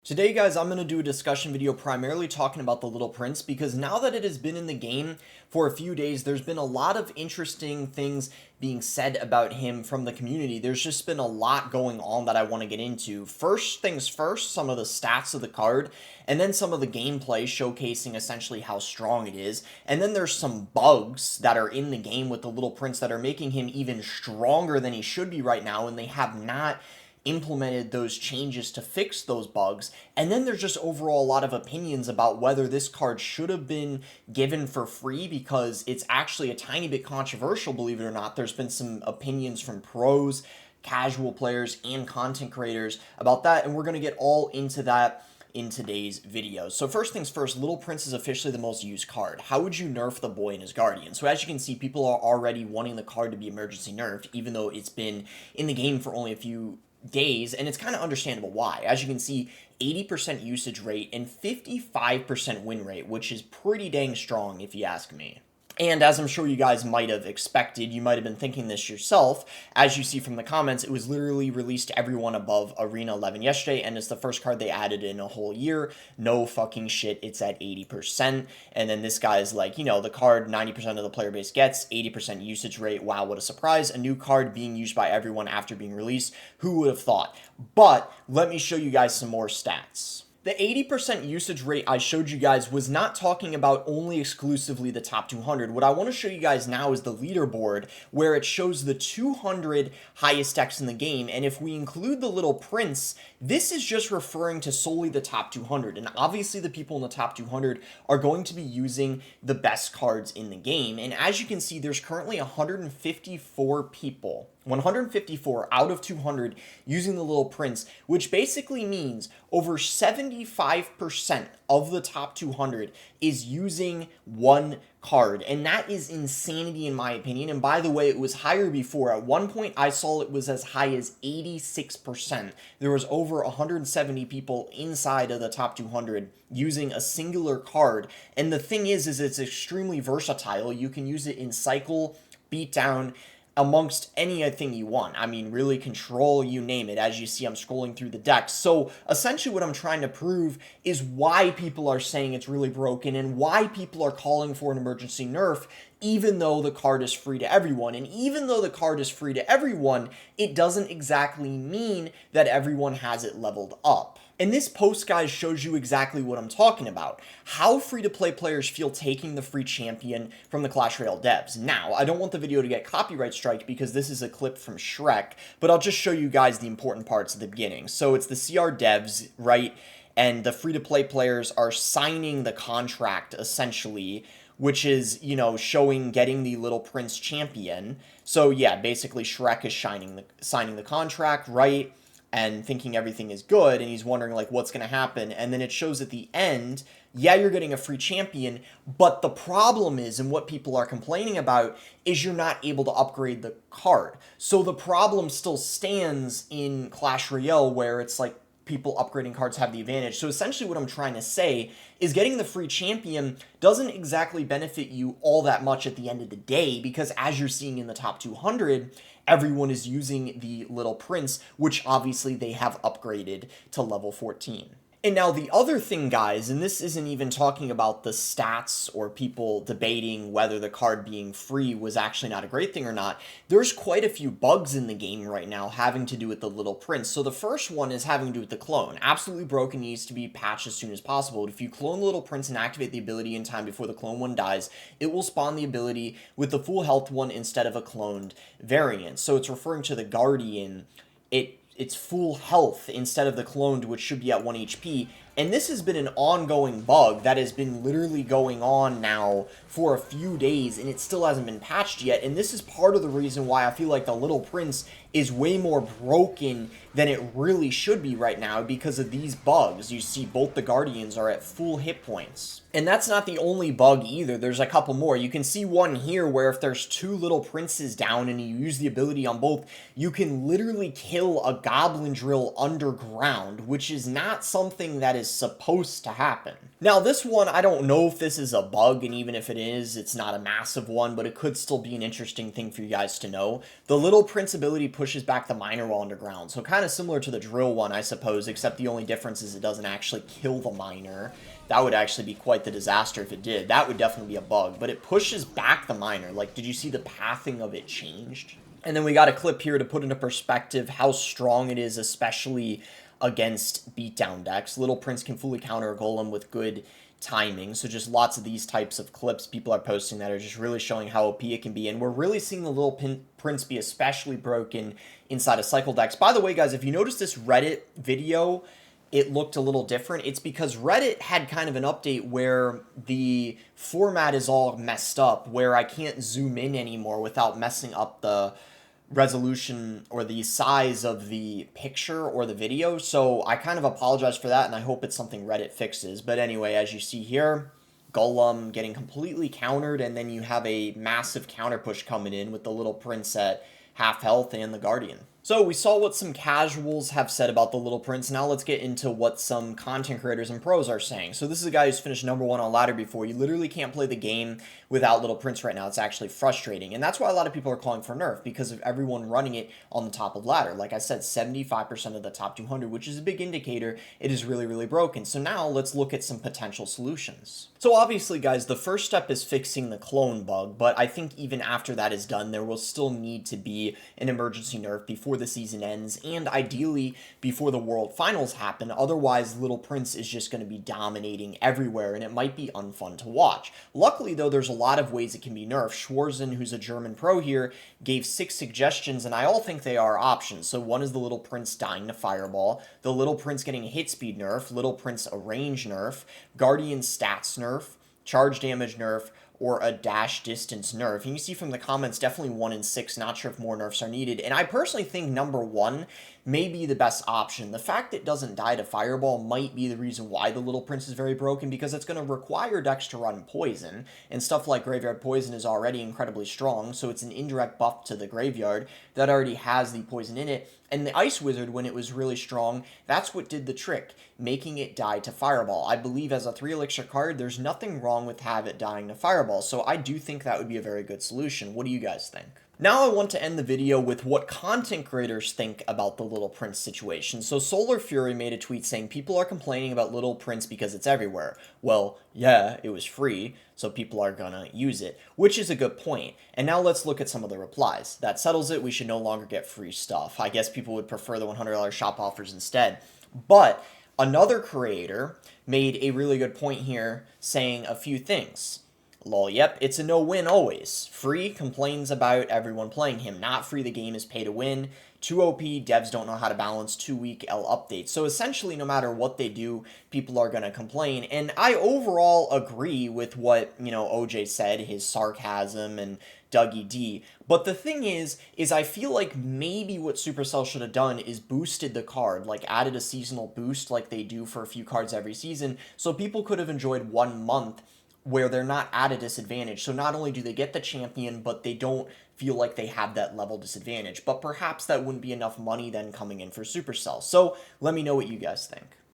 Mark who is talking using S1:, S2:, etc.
S1: Today, guys, I'm going to do a discussion video primarily talking about the Little Prince because now that it has been in the game for a few days, there's been a lot of interesting things being said about him from the community. There's just been a lot going on that I want to get into. First things first, some of the stats of the card, and then some of the gameplay showcasing essentially how strong it is. And then there's some bugs that are in the game with the Little Prince that are making him even stronger than he should be right now, and they have not implemented those changes to fix those bugs. And then there's just overall a lot of opinions about whether this card should have been given for free, because it's actually a tiny bit controversial, believe it or not. There's been some opinions from pros, casual players, and content creators about that, and we're going to get all into that in today's video. So first things first, Little Prince is officially the most used card. How would you nerf the boy and his guardian? So as you can see, people are already wanting the card to be emergency nerfed, even though it's been in the game for only a few days, and it's kind of understandable why. As you can see, 80% usage rate and 55% win rate, which is pretty dang strong if you ask me. And as I'm sure you guys might have expected, you might have been thinking this yourself, as you see from the comments, it was literally released to everyone above Arena 11 yesterday, and it's the first card they added in a whole year. No fucking shit, it's at 80%. And then this guy is like, you know, the card 90% of the player base gets, 80% usage rate. Wow, what a surprise. A new card being used by everyone after being released. Who would have thought? But let me show you guys some more stats. The 80% usage rate I showed you guys was not talking about only exclusively the top 200. What I want to show you guys now is the leaderboard, where it shows the 200 highest decks in the game. And if we include the Little Prince, this is just referring to solely the top 200. And obviously the people in the top 200 are going to be using the best cards in the game. And as you can see, there's currently 154 people, 154 out of 200 using the Little Prince, which basically means over 75% of the top 200 is using one card, and that is insanity in my opinion. And by the way, it was higher before. At one point I saw it was as high as 86%. There was over 170 people inside of the top 200 using a singular card. And the thing is it's extremely versatile. You can use it in cycle, beatdown, amongst anything you want. I mean, really control, you name it. As you see, I'm scrolling through the decks. So essentially what I'm trying to prove is why people are saying it's really broken and why people are calling for an emergency nerf, even though the card is free to everyone. And even though the card is free to everyone, it doesn't exactly mean that everyone has it leveled up. And this post, guys, shows you exactly what I'm talking about. How free-to-play players feel taking the free champion from the Clash Royale devs. Now, I don't want the video to get copyright strike because this is a clip from Shrek, but I'll just show you guys the important parts at the beginning. So it's the CR devs, right? And the free-to-play players are signing the contract, essentially, which is, you know, showing getting the Little Prince champion. So yeah, basically Shrek is signing the contract, right? And thinking everything is good, and he's wondering like what's going to happen. And then it shows at the end, yeah, you're getting a free champion, but the problem is, and what people are complaining about, is you're not able to upgrade the card. So the problem still stands in Clash Royale, where it's like people upgrading cards have the advantage. So essentially what I'm trying to say is getting the free champion doesn't exactly benefit you all that much at the end of the day, because as you're seeing in the top 200, everyone is using the Little Prince, which obviously they have upgraded to level 14. And now the other thing, guys, and this isn't even talking about the stats or people debating whether the card being free was actually not a great thing or not, there's quite a few bugs in the game right now having to do with the Little Prince. So the first one is having to do with the clone. Absolutely broken, needs to be patched as soon as possible. If you clone the Little Prince and activate the ability in time before the clone one dies, it will spawn the ability with the full health one instead of a cloned variant. So it's referring to the Guardian. It's full health instead of the cloned, which should be at 1 HP. And this has been an ongoing bug that has been literally going on now for a few days, and it still hasn't been patched yet. And this is part of the reason why I feel like the Little Prince is way more broken than it really should be right now, because of these bugs. You see both the Guardians are at full hit points. And that's not the only bug either. There's a couple more. You can see one here where if there's two Little Princes down and you use the ability on both, you can literally kill a Goblin Drill underground, which is not something that is supposed to happen. Now, this one, I don't know if this is a bug, and even if it is, it's not a massive one, but it could still be an interesting thing for you guys to know. The Little Prince ability pushes back the miner while underground, so kind of similar to the drill one, I suppose, except the only difference is it doesn't actually kill the miner. That would actually be quite the disaster if it did. That would definitely be a bug, but it pushes back the miner. Like, did you see the pathing of it changed? And then we got a clip here to put into perspective how strong it is, especially against beatdown decks. Little Prince can fully counter a golem with good timing. So just lots of these types of clips people are posting that are just really showing how OP it can be. And we're really seeing the Little Prince be especially broken inside of cycle decks. By the way, guys, if you notice this Reddit video, it looked a little different. It's because Reddit had kind of an update where the format is all messed up, where I can't zoom in anymore without messing up the resolution or the size of the picture or the video. So I kind of apologize for that, and I hope it's something Reddit fixes. But anyway, as you see here, Golem getting completely countered, and then you have a massive counter push coming in with the Little Prince at half health and the Guardian. So we saw what some casuals have said about the Little Prince. Now let's get into what some content creators and pros are saying. So this is a guy who's finished #1 on ladder before. You literally can't play the game without Little Prince right now. It's actually frustrating. And that's why a lot of people are calling for nerf, because of everyone running it on the top of ladder. Like I said, 75% of the top 200, which is a big indicator it is really, really broken. So now let's look at some potential solutions. So obviously, guys, the first step is fixing the clone bug, but I think even after that is done, there will still need to be an emergency nerf before the season ends, and ideally before the World Finals happen. Otherwise, Little Prince is just going to be dominating everywhere, and it might be unfun to watch. Luckily, though, there's a lot of ways it can be nerfed. Schwarzen, who's a German pro here, gave 6 suggestions, and I all think they are options. So one is the Little Prince dying to Fireball, the Little Prince getting a hit speed nerf, Little Prince a range nerf, Guardian stats nerf, charge damage nerf, or a dash distance nerf. And you see from the comments, definitely 1 in 6. Not sure if more nerfs are needed. And I personally think #1 may be the best option. The fact it doesn't die to Fireball might be the reason why the Little Prince is very broken, because it's going to require decks to run Poison, and stuff like Graveyard Poison is already incredibly strong, so it's an indirect buff to the Graveyard that already has the Poison in it. And the Ice Wizard, when it was really strong, that's what did the trick, making it die to Fireball. I believe as a 3 elixir card, there's nothing wrong with have it dying to Fireball, so I do think that would be a very good solution. What do you guys think? Now I want to end the video with what content creators think about the Little Prince situation. So Solar Fury made a tweet saying people are complaining about Little Prince because it's everywhere. Well, yeah, it was free, so people are gonna use it, which is a good point. And now let's look at some of the replies. That settles it, we should no longer get free stuff. I guess people would prefer the $100 shop offers instead. But another creator made a really good point here saying a few things. Lol, yep, it's a no-win always. Free complains about everyone playing him. Not free, the game is pay to win. Too OP, devs don't know how to balance. Too weak, L updates. So essentially, no matter what they do, people are going to complain. And I overall agree with what, OJ said, his sarcasm and Dougie D. But the thing is I feel like maybe what Supercell should have done is boosted the card, like added a seasonal boost like they do for a few cards every season, so people could have enjoyed 1 month where they're not at a disadvantage. So not only do they get the champion, but they don't feel like they have that level disadvantage. But perhaps that wouldn't be enough money then coming in for Supercell. So let me know what you guys think.